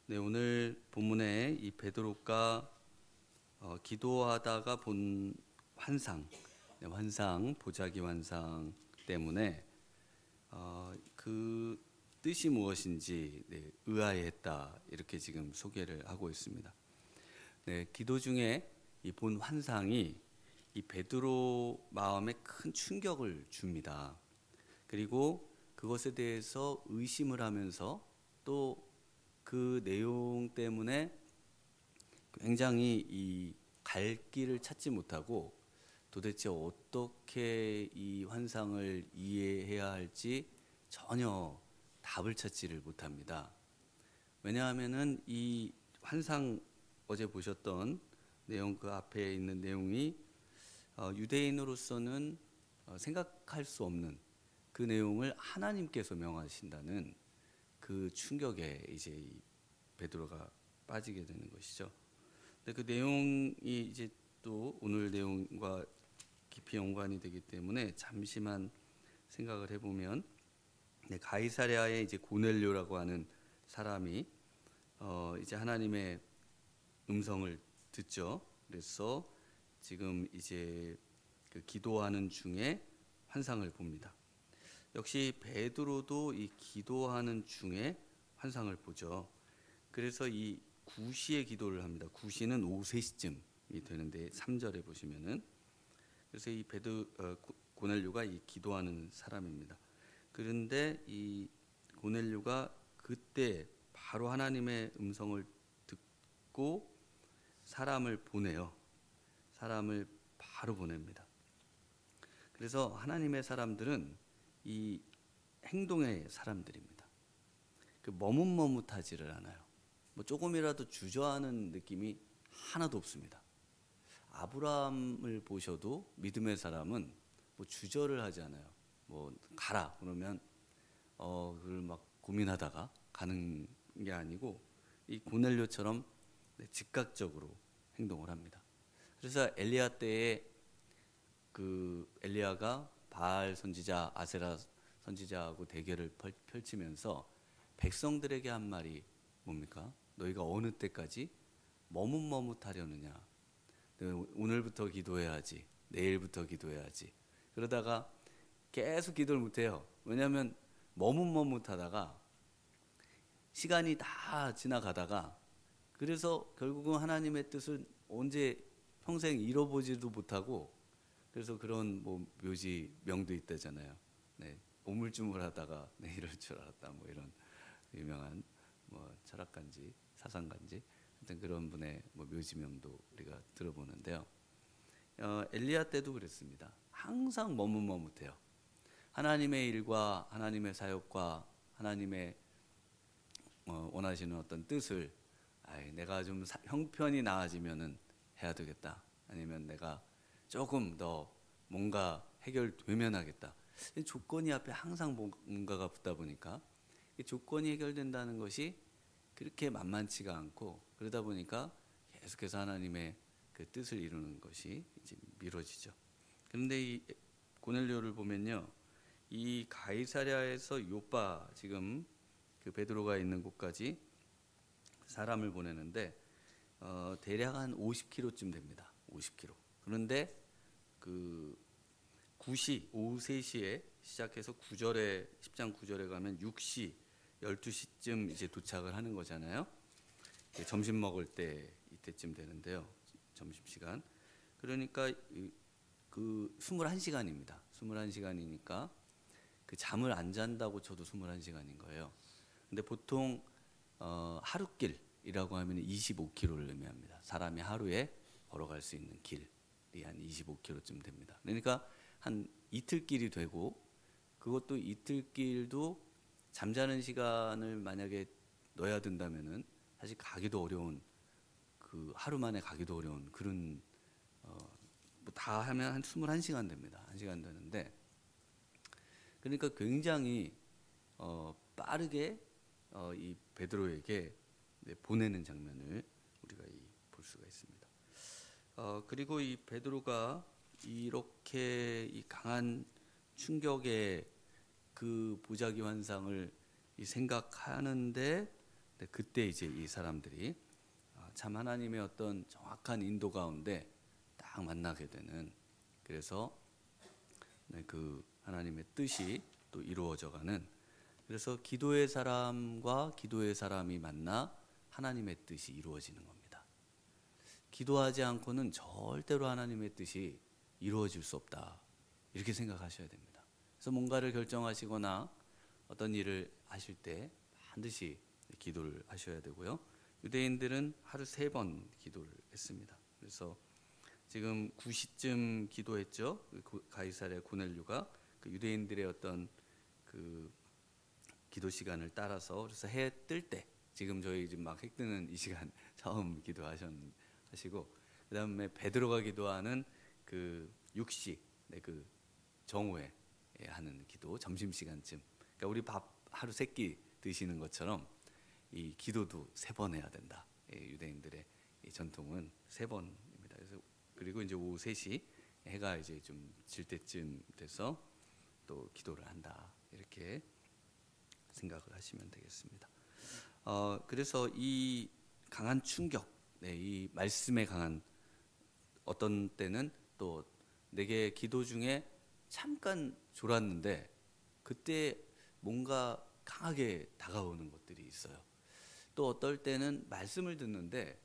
네, 오늘 본문에 이 베드로가 기도하다가 본 환상, 환상, 보자기 환상 때문에 그 뜻이 무엇인지 의아해했다 이렇게 지금 소개를 하고 있습니다. 네, 기도 중에 이 본 환상이 이 베드로 마음에 큰 충격을 줍니다. 그리고 그것에 대해서 의심을 하면서 또 그 내용 때문에 굉장히 이 갈 길을 찾지 못하고 도대체 어떻게 이 환상을 이해해야 할지 전혀 답을 찾지를 못합니다. 왜냐하면은 이 환상 어제 보셨던 내용 그 앞에 있는 내용이 유대인으로서는 생각할 수 없는 그 내용을 하나님께서 명하신다는 그 충격에 이제 이 베드로가 빠지게 되는 것이죠. 근데 그 내용이 이제 또 오늘 내용과 깊이 연관이 되기 때문에 잠시만 생각을 해보면, 가이사랴에 이제 고넬료라고 하는 사람이 이제 하나님의 음성을 듣죠. 그래서 지금 이제 그 기도하는 중에 환상을 봅니다. 역시 베드로도 이 기도하는 중에 환상을 보죠. 그래서 이 구시의 기도를 합니다. 구시는 오후 3시쯤이 되는데 3절에 보시면은, 그래서 이 고넬료가 이 기도하는 사람입니다. 그런데 이 고넬료가 그때 바로 하나님의 음성을 듣고 사람을 보내요. 사람을 바로 보냅니다. 그래서 하나님의 사람들은 이 행동의 사람들입니다. 그 머뭇머뭇하지를 않아요. 뭐 조금이라도 주저하는 느낌이 하나도 없습니다. 아브라함을 보셔도 믿음의 사람은 뭐 주저를 하지 않아요. 뭐 가라 그러면 그걸 막 고민하다가 가는 게 아니고 이 고넬료처럼 즉각적으로 행동을 합니다. 그래서 엘리야 때에 그 엘리야가 바알 선지자, 아세라 선지자하고 대결을 펼치면서 백성들에게 한 말이 뭡니까? 너희가 어느 때까지 머뭇머뭇하려느냐? 오늘부터 기도해야지, 내일부터 기도해야지. 그러다가 계속 기도를 못해요. 왜냐하면 머뭇머뭇하다가 시간이 다 지나가다가, 그래서 결국은 하나님의 뜻을 언제 평생 잃어보지도 못하고, 그래서 그런 뭐 명도 있다잖아요. 네, 오물쭈물하다가 네, 이럴 줄 알았다. 뭐 이런 유명한 뭐 철학가인지 사상가인지 하여튼 그런 분의 뭐 묘지명도 우리가 들어보는데요. 엘리야 때도 그랬습니다. 항상 머뭇머뭇해요. 하나님의 일과 하나님의 사역과 하나님의 원하시는 어떤 뜻을 내가 좀 형편이 나아지면은 해야 되겠다. 아니면 내가 조금 더 뭔가 해결되면 하겠다. 조건이 앞에 항상 뭔가가 붙다 보니까 조건이 해결된다는 것이 그렇게 만만치가 않고, 그러다 보니까 계속해서 하나님의 그 뜻을 이루는 것이 이제 미뤄지죠. 그런데 이 고넬료를 보면요, 이 가이사랴에서 요빠, 지금 그 베드로가 있는 곳까지 사람을 보내는데 대략 한 50km쯤 됩니다. 50km. 그런데 그 9시, 오후 3시에 시작해서 9절에 10장 9절에 가면 6시, 12시쯤 이제 도착을 하는 거잖아요. 점심 먹을 때 이때쯤 되는데요. 점심시간. 그러니까 그 21시간입니다. 21시간이니까 그 잠을 안 잔다고 쳐도 21시간인 거예요. 근데 보통 하루길이라고 하면 25km를 의미합니다. 사람이 하루에 걸어갈 수 있는 길이 한 25km쯤 됩니다. 그러니까 한 이틀길이 되고, 그것도 이틀길도 잠자는 시간을 만약에 넣어야 된다면은 사실 가기도 어려운, 그 하루 만에 가기도 어려운 그런 뭐 다 하면 한 21시간 됩니다. 1시간 되는데, 그러니까 굉장히 빠르게 이 베드로에게 보내는 장면을 우리가 볼 수가 있습니다. 그리고 이 베드로가 이렇게 이 강한 충격의 그 보자기 환상을 생각하는데 그때 이제 이 사람들이 참 하나님의 어떤 정확한 인도 가운데 딱 만나게 되는, 그래서 그 하나님의 뜻이 또 이루어져가는, 그래서 기도의 사람과 기도의 사람이 만나 하나님의 뜻이 이루어지는 겁니다. 기도하지 않고는 절대로 하나님의 뜻이 이루어질 수 없다, 이렇게 생각하셔야 됩니다. 그래서 뭔가를 결정하시거나 어떤 일을 하실 때 반드시 기도를 하셔야 되고요. 유대인들은 하루 3번 기도를 했습니다. 그래서 지금 9시쯤 기도했죠. 가이사랴 고넬료가 그 유대인들의 어떤 그 기도 시간을 따라서, 그래서 해 뜰 때, 지금 저희 지금 막 해 뜨는 이 시간 처음 기도하시고, 그다음에 베드로가 기도하는 그 6시, 그 정오에 하는 기도, 점심 시간쯤. 그러니까 우리 밥 하루 3끼 드시는 것처럼 이 기도도 3번 해야 된다. 유대인들의 이 전통은 3번입니다. 그래서 그리고 이제 오후 3시 해가 이제 좀 질 때쯤 돼서 또 기도를 한다, 이렇게 생각을 하시면 되겠습니다. 그래서 이 강한 충격, 이 말씀에 강한, 어떤 때는 또 내게 기도 중에 잠깐 졸았는데 그때 뭔가 강하게 다가오는 것들이 있어요. 또 어떨 때는 말씀을 듣는데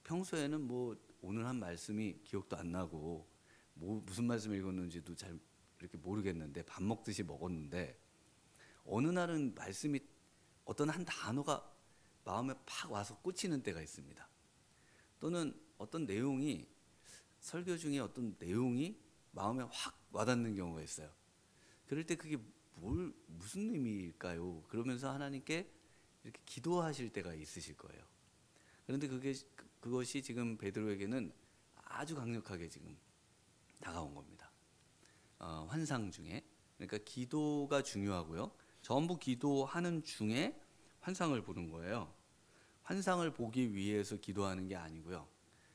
평소에는 뭐 오늘 한 말씀이 기억도 안 나고 무슨 말씀 읽었는지도 잘 이렇게 모르겠는데, 밥 먹듯이 먹었는데 어느 날은 말씀이, 어떤 한 단어가 마음에 팍 와서 꽂히는 때가 있습니다. 또는 어떤 내용이, 설교 중에 어떤 내용이 마음에 확 와닿는 경우가 있어요. 그럴 때 그게 무슨 의미일까요? 그러면서 하나님께 이렇게 기도하실 때가 있으실 거예요. 그런데 그것이 지금 베드로에게는 아주 강력하게 지금 다가온 겁니다. 환상 중에. 그러니까 기도가 중요하고요. 전부 기도하는 중에 환상을 보는 거예요. 환상을 보기 위해서 기도하는 게 아니고요.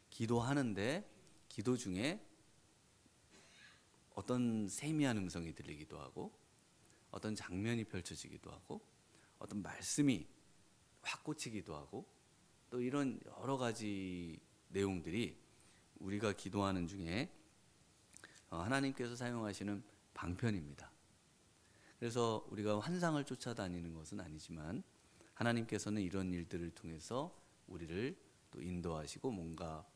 기도하는데 기도 중에 어떤 세미한 음성이 들리기도 하고, 어떤 장면이 펼쳐지기도 하고, 어떤 말씀이 확 꽂히기도 하고, 또 이런 여러 가지 내용들이 우리가 기도하는 중에 하나님께서 사용하시는 방편입니다. 그래서 우리가 환상을 쫓아다니는 것은 아니지만 하나님께서는 이런 일들을 통해서 우리를 또 인도하시고 뭔가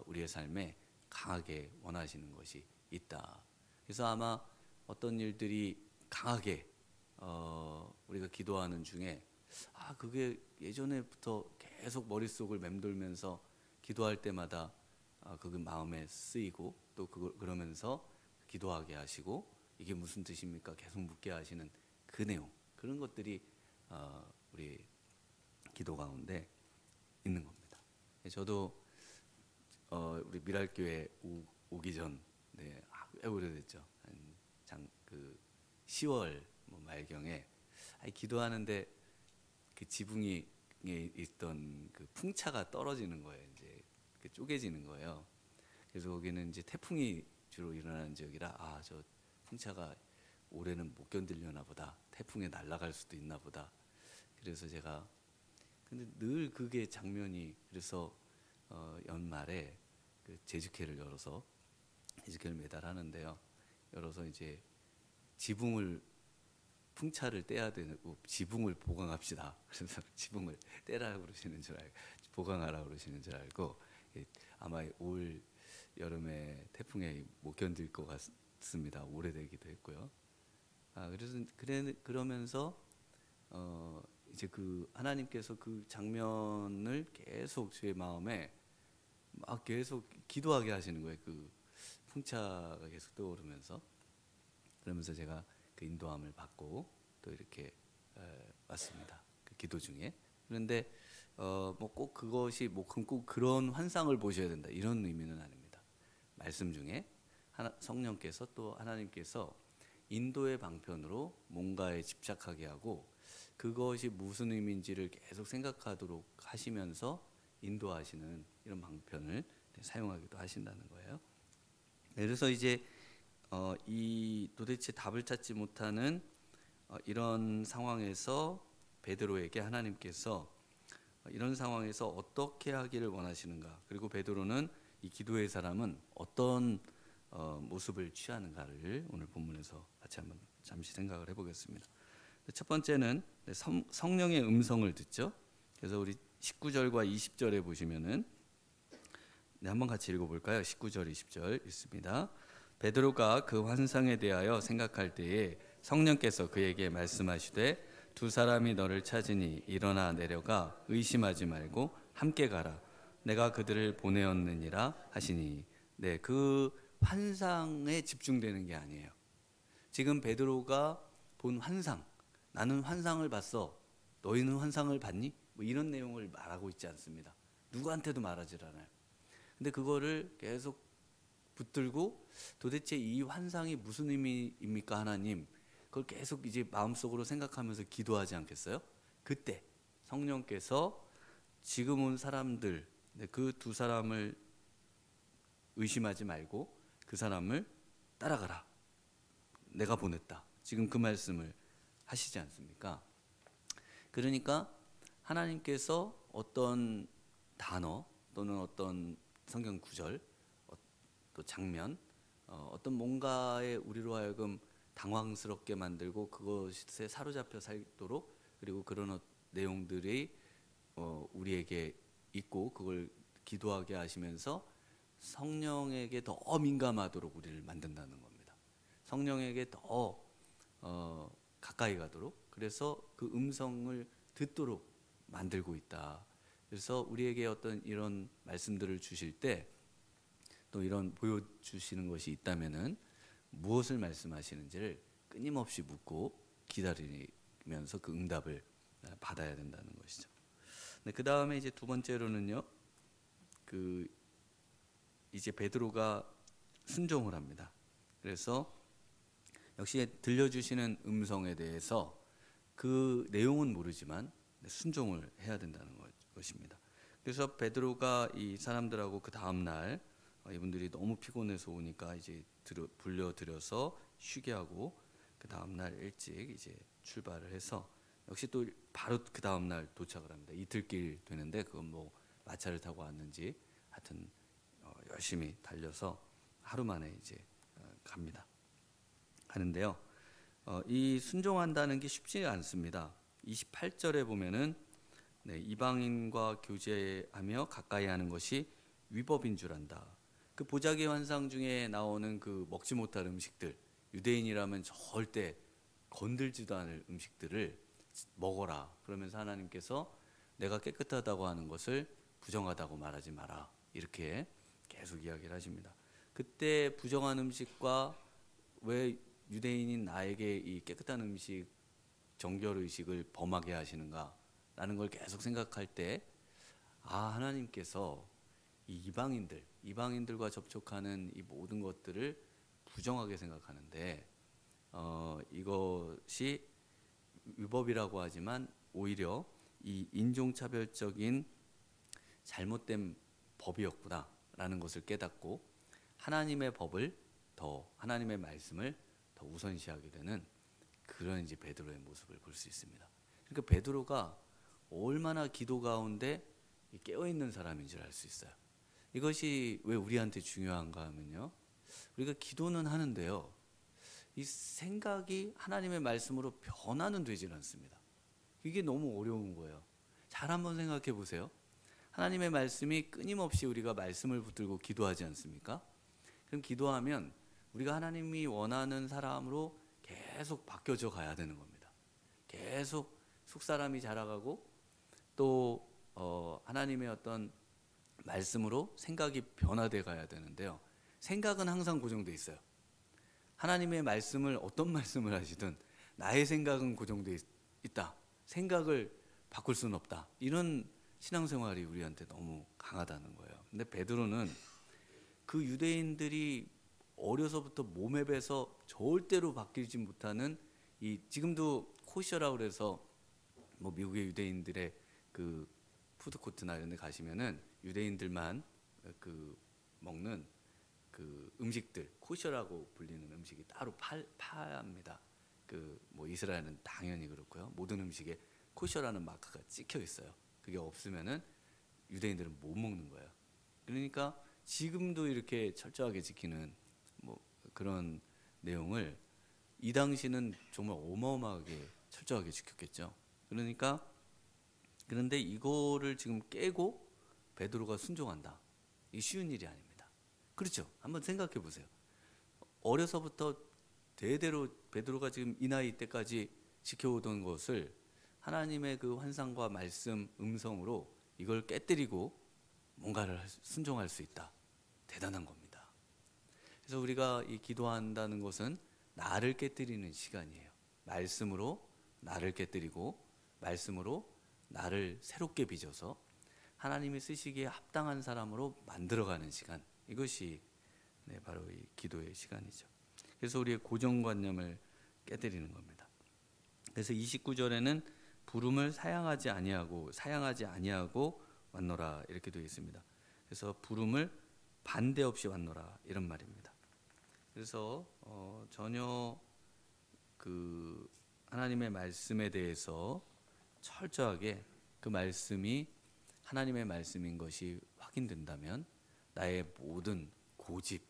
우리의 삶에 강하게 원하시는 것이 있다. 그래서 아마 어떤 일들이 강하게 우리가 기도하는 중에 그게 예전에부터 계속 머릿속을 맴돌면서 기도할 때마다 그게 마음에 쓰이고, 또 그러면서 기도하게 하시고, 이게 무슨 뜻입니까? 계속 묻게 하시는 그 내용, 그런 것들이 우리 기도 가운데 있는 겁니다. 저도 우리 미랄교회 오기 전, 꽤 오래됐죠. 그 10월 말경에 기도하는데 그 지붕에 있던 그 풍차가 떨어지는 거예요. 이제 쪼개지는 거예요. 그래서 거기는 이제 태풍이 주로 일어나는 지역이라 저 풍차가 올해는 못 견디려나 보다. 태풍에 날아갈 수도 있나 보다. 그래서 제가 근데 늘 그게 장면이, 그래서 연말에 그 제주캐를 열어서 제주캐를 매달 하는데요. 열어서 이제 풍차를 떼야 되고 지붕을 보강합시다. 그래서 지붕을 떼라고 그러시는 줄 알고, 보강하라고 그러시는 줄 알고, 아마 올 여름에 태풍에 못 견딜 것 같습니다. 오래되기도 했고요. 그러면서 이제 그 하나님께서 그 장면을 계속 제 마음에 막 계속 기도하게 하시는 거예요. 그 풍차가 계속 떠오르면서, 그러면서 제가 그 인도함을 받고 또 이렇게 왔습니다. 그 기도 중에. 그런데 꼭 그것이 꼭 그런 환상을 보셔야 된다, 이런 의미는 아닙니다. 말씀 중에 성령께서 또 하나님께서 인도의 방편으로 뭔가에 집착하게 하고, 그것이 무슨 의미인지를 계속 생각하도록 하시면서 인도하시는 이런 방편을 사용하기도 하신다는 거예요. 그래서 이제 이 도대체 답을 찾지 못하는 이런 상황에서 베드로에게 하나님께서 이런 상황에서 어떻게 하기를 원하시는가? 그리고 베드로는 이 기도의 사람은 어떤 모습을 취하는가를 오늘 본문에서 같이 한번 잠시 생각을 해보겠습니다. 첫 번째는 성령의 음성을 듣죠. 그래서 우리 19절과 20절에 보시면은 한번 같이 읽어볼까요? 19절, 20절 있습니다. 베드로가 그 환상에 대하여 생각할 때에 성령께서 그에게 말씀하시되 두 사람이 너를 찾으니 일어나 내려가 의심하지 말고 함께 가라. 내가 그들을 보내었느니라 하시니. 네, 그 환상에 집중되는 게 아니에요. 지금 베드로가 본 환상, 나는 환상을 봤어. 너희는 환상을 봤니? 뭐 이런 내용을 말하고 있지 않습니다. 누구한테도 말하질 않아요. 근데 그거를 계속 붙들고 도대체 이 환상이 무슨 의미입니까 하나님? 그걸 계속 이제 마음속으로 생각하면서 기도하지 않겠어요? 그때 성령께서 지금 온 사람들, 그 두 사람을 의심하지 말고 그 사람을 따라가라. 내가 보냈다. 지금 그 말씀을 하시지 않습니까? 그러니까 하나님께서 어떤 단어 또는 어떤 성경 구절, 또 장면, 어떤 뭔가에 우리로 하여금 당황스럽게 만들고 그것에 사로잡혀 살도록, 그리고 그런 내용들이 우리에게 있고 그걸 기도하게 하시면서 성령에게 더 민감하도록 우리를 만든다는 겁니다. 성령에게 더 가까이 가도록, 그래서 그 음성을 듣도록 만들고 있다. 그래서 우리에게 어떤 이런 말씀들을 주실 때 또 이런 보여주시는 것이 있다면은 무엇을 말씀하시는지를 끊임없이 묻고 기다리면서 그 응답을 받아야 된다는 것이죠. 그 다음에 이제 두 번째로는요, 이제 베드로가 순종을 합니다. 그래서 역시 들려주시는 음성에 대해서 그 내용은 모르지만 순종을 해야 된다는 것입니다. 그래서 베드로가 이 사람들하고 그 다음 날 이분들이 너무 피곤해서 오니까 이제 불려들여서 쉬게 하고 그 다음 날 일찍 이제 출발을 해서 역시 또 바로 그 다음 날 도착을 합니다. 이틀길 되는데 그건 뭐 마차를 타고 왔는지 하여튼 열심히 달려서 하루 만에 이제 갑니다. 하는데요. 이 순종한다는 게 쉽지 않습니다. 28절에 보면은 이방인과 교제하며 가까이 하는 것이 위법인 줄 안다. 그 보자기 환상 중에 나오는 그 먹지 못할 음식들, 유대인이라면 절대 건들지도 않을 음식들을 먹어라. 그러면서 하나님께서 내가 깨끗하다고 하는 것을 부정하다고 말하지 마라. 이렇게 계속 이야기를 하십니다. 그때 부정한 음식과 왜 유대인인 나에게 이 깨끗한 음식, 정결의식을 범하게 하시는가라는 걸 계속 생각할 때 하나님께서 이 이방인들과 접촉하는 이 모든 것들을 부정하게 생각하는데 이것이 위법이라고 하지만 오히려 이 인종차별적인 잘못된 법이었구나라는 것을 깨닫고 하나님의 말씀을 더 우선시하게 되는 그런 이제 베드로의 모습을 볼 수 있습니다. 그러니까 베드로가 얼마나 기도 가운데 깨어 있는 사람인 줄 알 수 있어요. 이것이 왜 우리한테 중요한가 하면요, 우리가 기도는 하는데요, 이 생각이 하나님의 말씀으로 변화는 되질 않습니다. 이게 너무 어려운 거예요. 잘 한번 생각해 보세요. 하나님의 말씀이 끊임없이 우리가 말씀을 붙들고 기도하지 않습니까? 그럼 기도하면 우리가 하나님이 원하는 사람으로 계속 바뀌어져 가야 되는 겁니다. 계속 속사람이 자라가고 또 하나님의 어떤 말씀으로 생각이 변화돼 가야 되는데요. 생각은 항상 고정돼 있어요. 하나님의 말씀을 어떤 말씀을 하시든 나의 생각은 고정돼 있다. 생각을 바꿀 수는 없다. 이런 신앙생활이 우리한테 너무 강하다는 거예요. 근데 베드로는 그 유대인들이 어려서부터 몸에 배서 절대로 바뀌지 못하는 이 지금도 코셔라고 그래서 뭐 미국의 유대인들의 그 푸드코트나 이런 데 가시면은 유대인들만 그 먹는 그 음식들, 코셔라고 불리는 음식이 따로 파합니다. 그 뭐 이스라엘은 당연히 그렇고요. 모든 음식에 코셔라는 마크가 찍혀 있어요. 그게 없으면은 유대인들은 못 먹는 거예요. 그러니까 지금도 이렇게 철저하게 지키는 뭐 그런 내용을 이 당시는 정말 어마어마하게 철저하게 지켰겠죠. 그러니까 그런데 이거를 지금 깨고 베드로가 순종한다. 이 쉬운 일이 아닙니다. 그렇죠? 한번 생각해 보세요. 어려서부터 대대로 베드로가 지금 이 나이 때까지 지켜오던 것을 하나님의 그 환상과 말씀, 음성으로 이걸 깨뜨리고 뭔가를 순종할 수 있다. 대단한 겁니다. 그래서 우리가 이 기도한다는 것은 나를 깨뜨리는 시간이에요. 말씀으로 나를 깨뜨리고 말씀으로 나를 새롭게 빚어서 하나님이 쓰시기에 합당한 사람으로 만들어가는 시간. 이것이 바로 이 기도의 시간이죠. 그래서 우리의 고정관념을 깨뜨리는 겁니다. 그래서 29절에는 부름을 사양하지 아니하고 왔노라 이렇게 되어 있습니다. 그래서 부름을 반대 없이 왔노라 이런 말입니다. 그래서 전혀 그 하나님의 말씀에 대해서 철저하게 그 말씀이 하나님의 말씀인 것이 확인된다면 나의 모든 고집,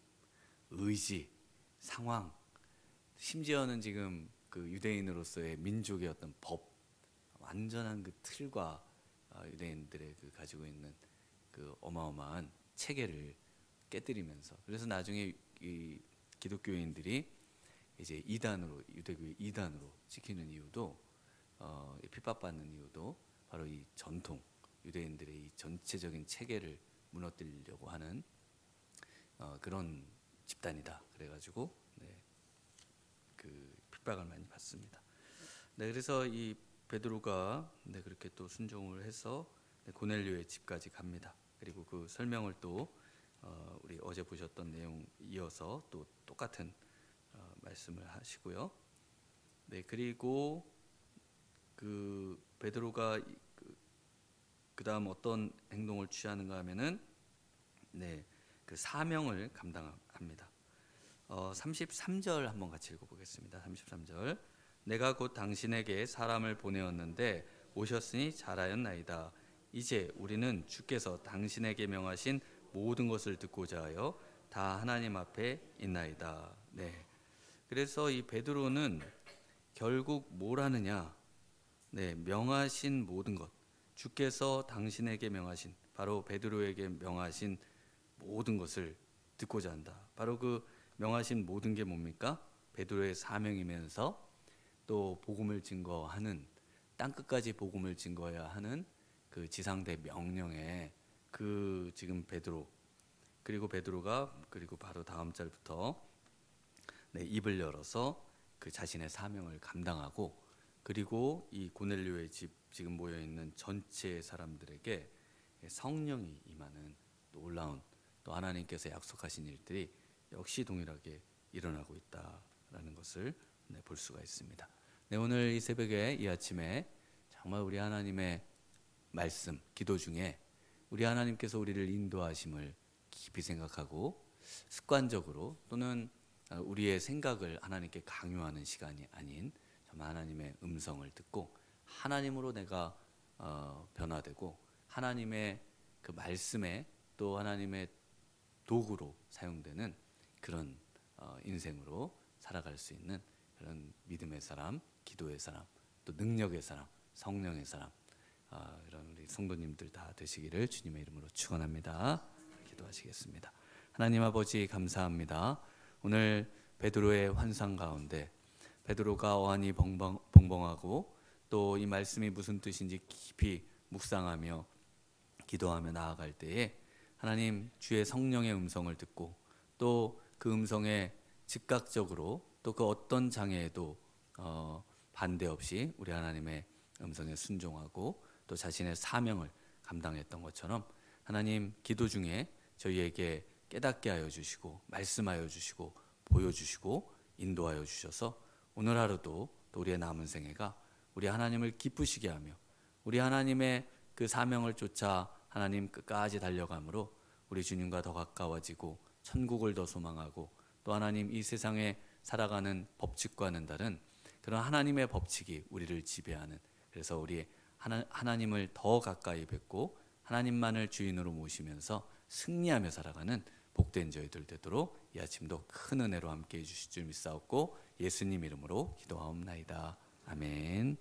의지, 상황, 심지어는 지금 그 유대인으로서의 민족의 어떤 법, 완전한 그 틀과 유대인들의 그 가지고 있는 그 어마어마한 체계를 깨뜨리면서, 그래서 나중에 이 기독교인들이 이제 이단으로, 유대교의 이단으로 지키는 이유도 핍박받는 이유도 바로 이 전통, 유대인들의 이 전체적인 체계를 무너뜨리려고 하는 그런 집단이다. 그래가지고 그 핍박을 많이 받습니다. 그래서 이 베드로가 그렇게 또 순종을 해서 고넬료의 집까지 갑니다. 그리고 그 설명을 또 우리 어제 보셨던 내용 이어서 또 똑같은 말씀을 하시고요. 그리고 그 베드로가 그 다음 어떤 행동을 취하는가 하면은 그 사명을 감당합니다. 33절 한번 같이 읽어보겠습니다. 33절. 내가 곧 당신에게 사람을 보내었는데 오셨으니 잘하였나이다. 이제 우리는 주께서 당신에게 명하신 모든 것을 듣고자 하여 다 하나님 앞에 있나이다. 그래서 이 베드로는 결국 뭘 하느냐? 명하신 모든 것, 주께서 당신에게 명하신, 바로 베드로에게 명하신 모든 것을 듣고자 한다. 바로 그 명하신 모든 게 뭡니까? 베드로의 사명이면서 또 복음을 증거하는, 땅끝까지 복음을 증거해야 하는 그 지상대 명령에 그 지금 베드로, 그리고 베드로가 그리고 바로 다음 절부터 입을 열어서 그 자신의 사명을 감당하고, 그리고 이 고넬료의 집 지금 모여 있는 전체 사람들에게 성령이 임하는 놀라운, 또 하나님께서 약속하신 일들이 역시 동일하게 일어나고 있다라는 것을 볼 수가 있습니다. 오늘 이 새벽에, 이 아침에 정말 우리 하나님의 말씀, 기도 중에 우리 하나님께서 우리를 인도하심을 깊이 생각하고 습관적으로 또는 우리의 생각을 하나님께 강요하는 시간이 아닌 정말 하나님의 음성을 듣고 하나님으로 내가 변화되고 하나님의 그 말씀에 또 하나님의 도구로 사용되는 그런 인생으로 살아갈 수 있는 그런 믿음의 사람, 기도의 사람, 또 능력의 사람, 성령의 사람, 이런 우리 성도님들 다 되시기를 주님의 이름으로 축원합니다. 기도하시겠습니다. 하나님 아버지 감사합니다. 오늘 베드로의 환상 가운데 베드로가 어안이 벙벙하고 또 이 말씀이 무슨 뜻인지 깊이 묵상하며 기도하며 나아갈 때에 하나님 주의 성령의 음성을 듣고 또 그 음성에 즉각적으로 또 그 어떤 장애에도 반대 없이 우리 하나님의 음성에 순종하고 또 자신의 사명을 감당했던 것처럼 하나님 기도 중에 저희에게 깨닫게 하여 주시고 말씀하여 주시고 보여주시고 인도하여 주셔서 오늘 하루도 또 우리의 남은 생애가 우리 하나님을 기쁘시게 하며 우리 하나님의 그 사명을 쫓아 하나님 끝까지 달려감으로 우리 주님과 더 가까워지고 천국을 더 소망하고 또 하나님 이 세상에 살아가는 법칙과는 다른 그런 하나님의 법칙이 우리를 지배하는, 그래서 우리 하나님을 더 가까이 뵙고 하나님만을 주인으로 모시면서 승리하며 살아가는 복된 저희들 되도록 이 아침도 큰 은혜로 함께해 주실 줄 믿사옵고 예수님 이름으로 기도하옵나이다. 아멘.